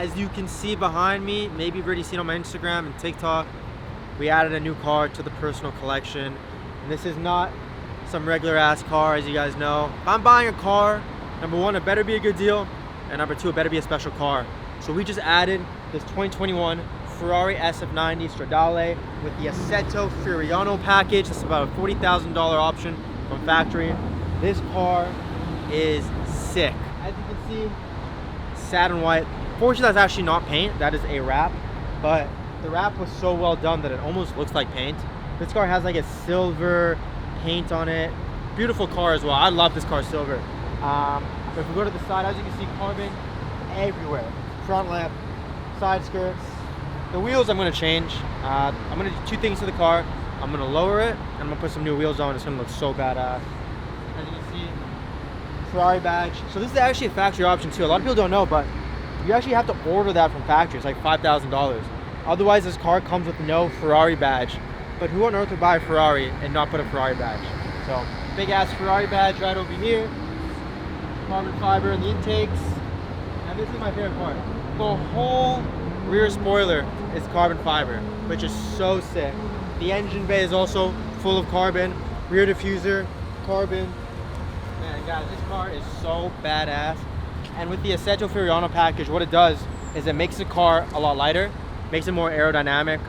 As you can see behind me, maybe you've already seen on my Instagram and TikTok, we added a new car to the personal collection. And this is not some regular ass car, as you guys know. If I'm buying a car, number one, it better be a good deal, and number two, it better be a special car. So we just added this 2021 Ferrari SF90 Stradale with the Assetto Fiorano package. This is about a $40,000 option from factory. This car is sick. As you can see, satin white. Fortunately, that's actually not paint, that is a wrap, but the wrap was so well done that it almost looks like paint. This car has like a silver paint on it. Beautiful car as well. I love this car silver. But if we go to the side, as you can see, carbon everywhere. Front lamp, side skirts. The wheels I'm going to change. I'm going to do two things to the car. I'm going to lower it, and I'm going to put some new wheels on. It's going to look so badass. As you can see, Ferrari badge. So this is actually a factory option too. A lot of people don't know, but you actually have to order that from factory. It's like $5,000. Otherwise, this car comes with no Ferrari badge. But who on earth would buy a Ferrari and not put a Ferrari badge? So, big ass Ferrari badge right over here. Carbon fiber in the intakes. And this is my favorite part. The whole rear spoiler is carbon fiber, which is so sick. The engine bay is also full of carbon. Rear diffuser, carbon. Man, guys, this car is so badass. And with the Assetto Fiorano package, what it does is it makes the car a lot lighter, makes it more aerodynamic.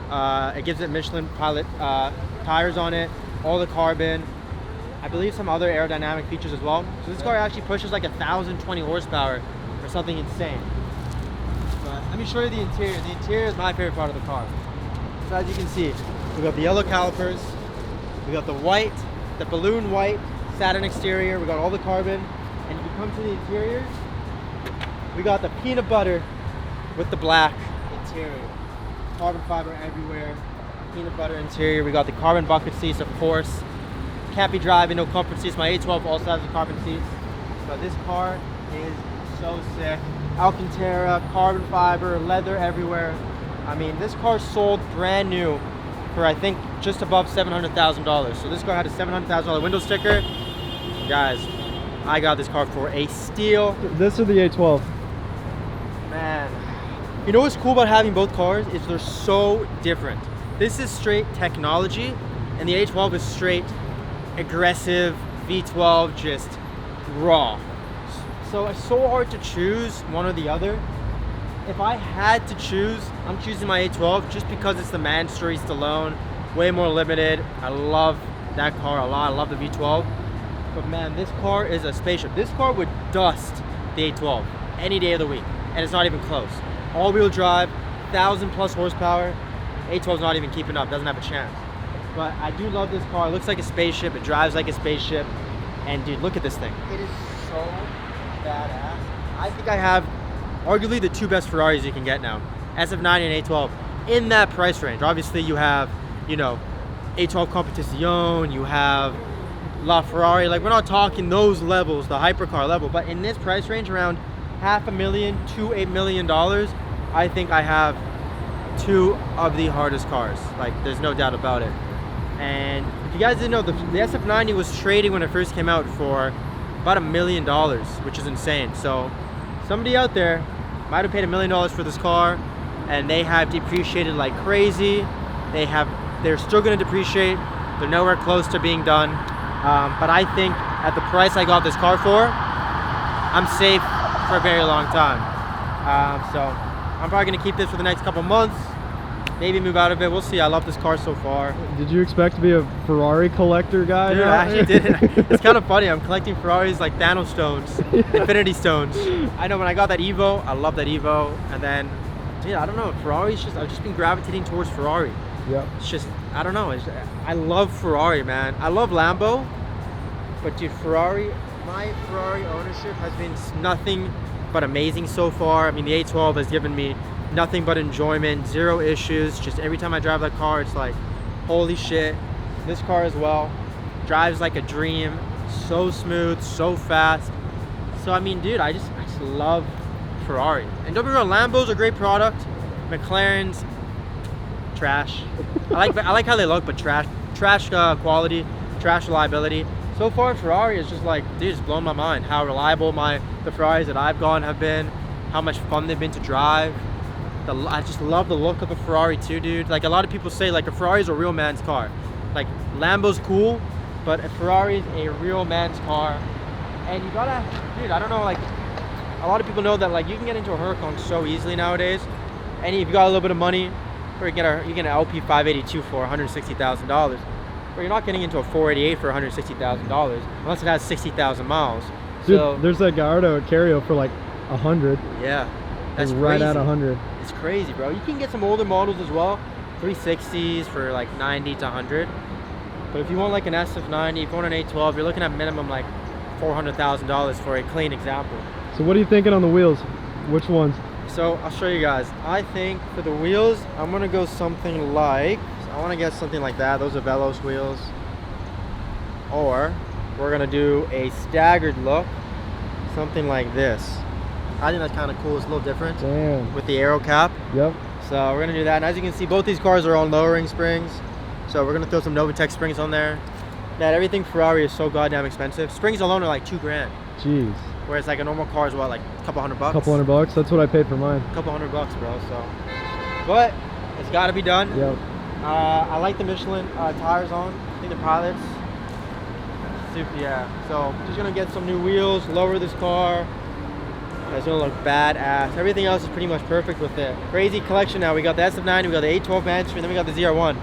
It gives it Michelin Pilot tires on it, all the carbon. I believe some other aerodynamic features as well. So this car actually pushes like 1,020 horsepower or something insane. But let me show you the interior. The interior is my favorite part of the car. So as you can see, we got the yellow calipers, we got the white, the balloon white satin exterior, we got all the carbon, and if you come to the interior, we got the peanut butter with the black interior. Carbon fiber everywhere, peanut butter interior. We got the carbon bucket seats, of course. Can't be driving, no comfort seats. My A12 also has the carbon seats. But this car is so sick. Alcantara, carbon fiber, leather everywhere. I mean, this car sold brand new for I think just above $700,000. So this car had a $700,000 window sticker. Guys, I got this car for a steal. This or the A12? Man, you know what's cool about having both cars is they're so different. This is straight technology, and the A12 is straight aggressive V12, just raw. So it's so hard to choose one or the other. If I had to choose, I'm choosing my A12 just because it's the Man Story Stallone, way more limited. I love that car a lot. I love the V12. But man, this car is a spaceship. This car would dust the A12 any day of the week, and it's not even close. All-wheel drive, 1,000+ horsepower. A12's not even keeping up, doesn't have a chance. But I do love this car. It looks like a spaceship, it drives like a spaceship. And dude, look at this thing. It is so badass. I think I have arguably the two best Ferraris you can get now. SF90 and A12 in that price range. Obviously you have, you know, A12 Competizione, you have La Ferrari. Like, we're not talking those levels, the hypercar level, but in this price range, around $500,000 to $1 million, I think I have two of the hardest cars. Like, there's no doubt about it. And if you guys didn't know, the SF90 was trading when it first came out for about $1 million, which is insane. So somebody out there might have paid $1 million for this car, and they have depreciated like crazy. They're still going to depreciate. They're nowhere close to being done. But I think at the price I got this car for, I'm safe for a very long time. So I'm probably gonna keep this for the next couple months, maybe move out of it. We'll see. I love this car so far. Did you expect to be a Ferrari collector guy? Dude, I actually didn't. It's kind of funny. I'm collecting Ferraris like Thanos stones, Infinity stones. I know when I got that Evo, I love that Evo, and then, dude, I don't know. Ferrari's just, I've just been gravitating towards Ferrari. Yeah. It's just, I don't know. I love Ferrari, man. I love Lambo, but dude, Ferrari, my Ferrari ownership has been nothing but amazing so far. I mean, the A12 has given me nothing but enjoyment, zero issues. Just every time I drive that car, it's like, holy shit. This car as well drives like a dream. So smooth, so fast. So I mean, dude, I just love Ferrari. And don't be wrong, Lambos are a great product. McLaren's trash. I like how they look, but trash quality, trash reliability. So far, Ferrari is just like, dude, it's blown my mind how reliable the Ferraris that I've gone have been. how much fun they've been to drive. I just love the look of a Ferrari too, dude. Like a lot of people say, like a Ferrari is a real man's car. Like Lambo's cool, but a Ferrari is a real man's car. And you gotta, dude, I don't know, like a lot of people know that like you can get into a Huracan so easily nowadays. And if you got a little bit of money, or you get an LP 582 for $160,000. But you're not getting into a 488 for $160,000 unless it has 60,000 miles. Dude, so there's that Gallardo at Cario for like 100. Yeah, that's right crazy. at 100. It's crazy, bro. You can get some older models as well, 360s for like 90 to 100. But if you want like an SF90, if you want an 812, you're looking at minimum like $400,000 for a clean example. So what are you thinking on the wheels? Which ones? So I'll show you guys. I think for the wheels, I'm gonna go something like, I want to get something like that. Those are Velos wheels. Or we're gonna do a staggered look, something like this. I think that's kind of cool. It's a little different. Damn. With the aero cap. Yep. So we're gonna do that. And as you can see, both these cars are on lowering springs. So we're gonna throw some Novitec springs on there. Man, everything Ferrari is so goddamn expensive. Springs alone are like $2,000. Jeez. Whereas like a normal car is what, like a couple $100 bucks? Couple $100. That's what I paid for mine. A couple $100 bucks, bro. So, but it's got to be done. Yep. I like the Michelin tires on. I think the Pilots. Super, yeah. So just gonna get some new wheels, lower this car. It's gonna look badass. Everything else is pretty much perfect with it. Crazy collection now. We got the SF90, we got the 812 Mansory, and then we got the ZR1.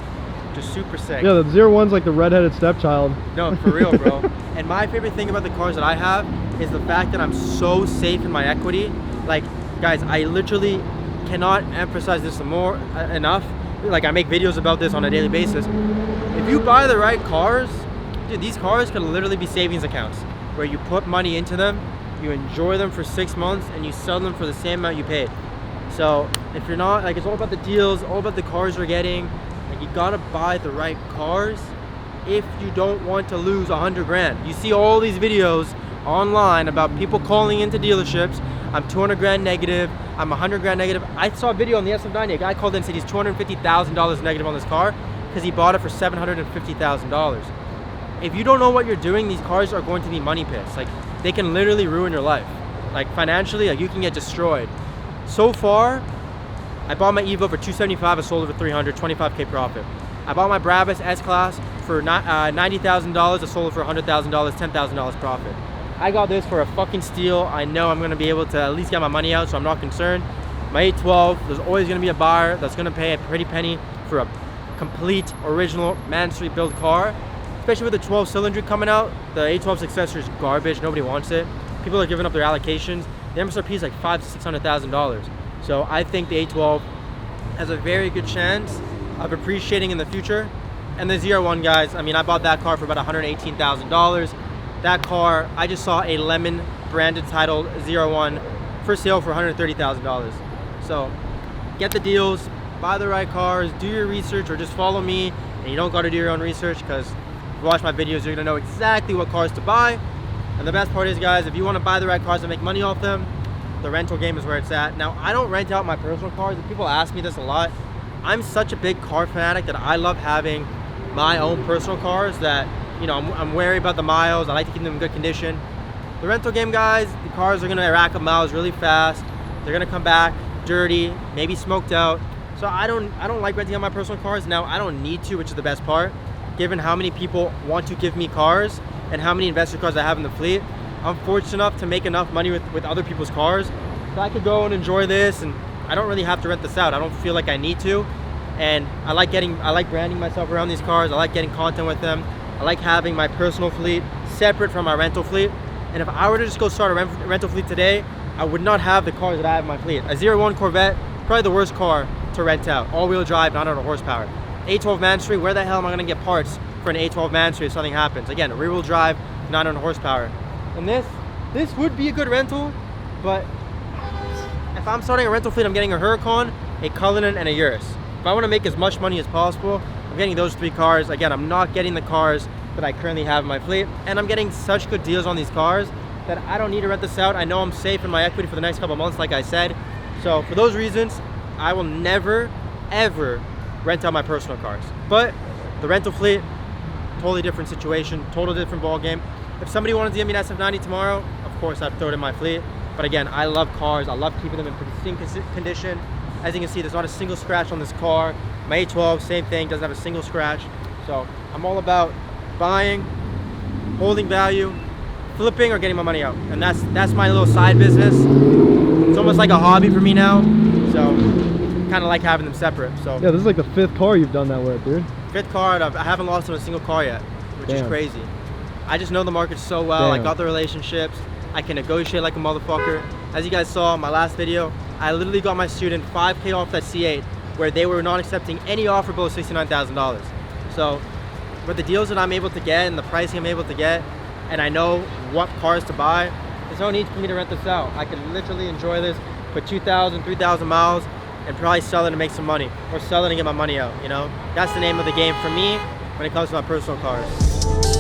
Just super sick. Yeah, the ZR1's like the redheaded stepchild. No, for real, bro. And my favorite thing about the cars that I have is the fact that I'm so safe in my equity. Like, guys, I literally cannot emphasize this enough. Like, I make videos about this on a daily basis. If you buy the right cars, dude, these cars could literally be savings accounts where you put money into them, you enjoy them for 6 months, and you sell them for the same amount you paid. So if you're not, like, it's all about the deals, all about the cars you're getting. Like, you gotta buy the right cars if you don't want to lose 100 grand. You see all these videos online about people calling into dealerships. I'm 200 grand negative, I'm 100 grand negative. I saw a video on the SF90, a guy called in and said he's $250,000 negative on this car because he bought it for $750,000. If you don't know what you're doing, these cars are going to be money pits. Like, they can literally ruin your life. Like, financially, like, you can get destroyed. So far, I bought my Evo for $275, I sold it for $300, 25K profit. I bought my Brabus S-Class for $90,000, I sold it for $100,000, $10,000 profit. I got this for a fucking steal. I know I'm gonna be able to at least get my money out, so I'm not concerned. My 812, there's always gonna be a buyer that's gonna pay a pretty penny for a complete, original Mansory built car. Especially with the 12 cylinder coming out, the 812 successor is garbage, nobody wants it. People are giving up their allocations. The MSRP is like $500,000 to $600,000. So I think the 812 has a very good chance of appreciating in the future. And the ZR1, guys, I mean, I bought that car for about $118,000. That car, I just saw a lemon branded titled ZR1 for sale for $130,000. So get the deals, buy the right cars, do your research, or just follow me, and you don't got to do your own research, because if you watch my videos, you're gonna know exactly what cars to buy. And the best part is, guys, if you want to buy the right cars and make money off them, the rental game is where it's at. Now, I don't rent out my personal cars, and people ask me this a lot. I'm such a big car fanatic that I love having my own personal cars that, you know, I'm wary about the miles. I like to keep them in good condition. The rental game, guys, the cars are gonna rack up miles really fast. They're gonna come back dirty, maybe smoked out. So I don't like renting out my personal cars. Now, I don't need to, which is the best part. Given how many people want to give me cars and how many investor cars I have in the fleet, I'm fortunate enough to make enough money with other people's cars so I could go and enjoy this, and I don't really have to rent this out. I don't feel like I need to. And I like branding myself around these cars. I like getting content with them. I like having my personal fleet separate from my rental fleet. And if I were to just go start a rental fleet today, I would not have the cars that I have in my fleet. A ZR1 Corvette, probably the worst car to rent out. All-wheel drive, not on a horsepower. 812 Mansory, where the hell am I gonna get parts for an 812 Mansory if something happens? Again, a rear-wheel drive, not on a horsepower. And this would be a good rental, but if I'm starting a rental fleet, I'm getting a Huracan, a Cullinan, and a Urus. If I want to make as much money as possible, I'm getting those three cars. Again, I'm not getting the cars that I currently have in my fleet, and I'm getting such good deals on these cars that I don't need to rent this out. I know I'm safe in my equity for the next couple of months, like I said. So for those reasons, I will never, ever rent out my personal cars. But the rental fleet, totally different situation, totally different ball game. If somebody wanted to give me an SF90 tomorrow, of course I'd throw it in my fleet. But again, I love cars. I love keeping them in pristine condition. As you can see, there's not a single scratch on this car. My A12, same thing, doesn't have a single scratch. So I'm all about buying, holding value, flipping, or getting my money out. And that's my little side business. It's almost like a hobby for me now. So kind of like having them separate. So Yeah, this is like the 5th car you've done that with, dude. 5th car, and I haven't lost on a single car yet, which is Damn. crazy. I just know the market so well. I Damn. got the relationships. I can negotiate like a motherfucker. As you guys saw in my last video, I literally got my student $5K off that C8, where they were not accepting any offer below $69,000. So with the deals that I'm able to get and the pricing I'm able to get, and I know what cars to buy, there's no need for me to rent this out. I can literally enjoy this, put 2,000, 3,000 miles, and probably sell it and make some money, or sell it and get my money out, you know? That's the name of the game for me when it comes to my personal cars.